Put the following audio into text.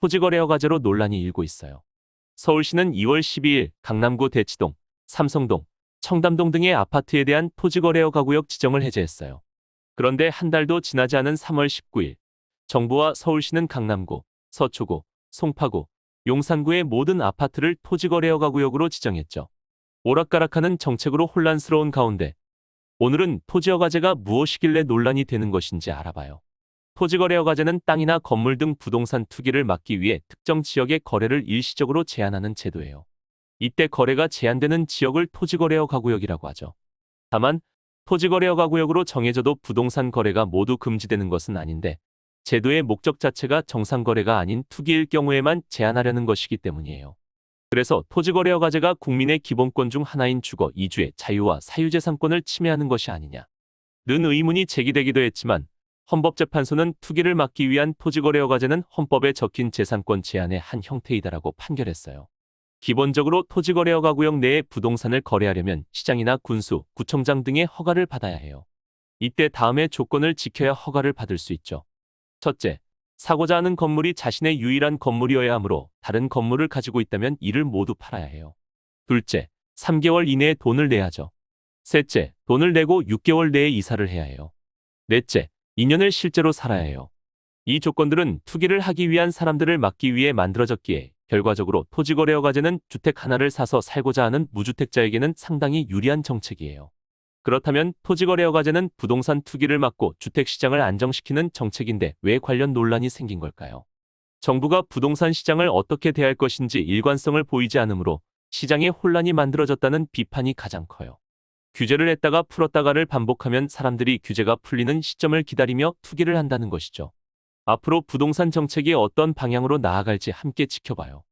토지거래 허가제로 논란이 일고 있어요. 서울시는 2월 12일 강남구 대치동, 삼성동, 청담동 등의 아파트에 대한 토지거래 허가구역 지정을 해제했어요. 그런데 한 달도 지나지 않은 3월 19일, 정부와 서울시는 강남구, 서초구, 송파구, 용산구의 모든 아파트를 토지거래 허가구역으로 지정했죠. 오락가락하는 정책으로 혼란스러운 가운데 오늘은 토지허가제가 무엇이길래 논란이 되는 것인지 알아봐요. 토지거래 허가제는 땅이나 건물 등 부동산 투기를 막기 위해 특정 지역의 거래를 일시적으로 제한하는 제도예요. 이때 거래가 제한되는 지역을 토지거래 허가구역이라고 하죠. 다만 토지거래 허가구역으로 정해져도 부동산 거래가 모두 금지되는 것은 아닌데 제도의 목적 자체가 정상거래가 아닌 투기일 경우에만 제한하려는 것이기 때문이에요. 그래서 토지거래 허가제가 국민의 기본권 중 하나인 주거, 이주의 자유와 사유재산권을 침해하는 것이 아니냐는 의문이 제기되기도 했지만 헌법재판소는 투기를 막기 위한 토지거래 허가제는 헌법에 적힌 재산권 제한의 한 형태이다라고 판결했어요. 기본적으로 토지거래 허가구역 내에 부동산을 거래하려면 시장이나 군수, 구청장 등의 허가를 받아야 해요. 이때 다음의 조건을 지켜야 허가를 받을 수 있죠. 첫째, 사고자 하는 건물이 자신의 유일한 건물이어야 하므로 다른 건물을 가지고 있다면 이를 모두 팔아야 해요. 둘째, 3개월 이내에 돈을 내야죠. 셋째, 돈을 내고 6개월 내에 이사를 해야 해요. 넷째, 2년을 실제로 살아야 해요. 이 조건들은 투기를 하기 위한 사람들을 막기 위해 만들어졌기에 결과적으로 토지거래 허가제는 주택 하나를 사서 살고자 하는 무주택자에게는 상당히 유리한 정책이에요. 그렇다면 토지거래 허가제는 부동산 투기를 막고 주택시장을 안정시키는 정책인데 왜 관련 논란이 생긴 걸까요? 정부가 부동산 시장을 어떻게 대할 것인지 일관성을 보이지 않으므로 시장에 혼란이 만들어졌다는 비판이 가장 커요. 규제를 했다가 풀었다가를 반복하면 사람들이 규제가 풀리는 시점을 기다리며 투기를 한다는 것이죠. 앞으로 부동산 정책이 어떤 방향으로 나아갈지 함께 지켜봐요.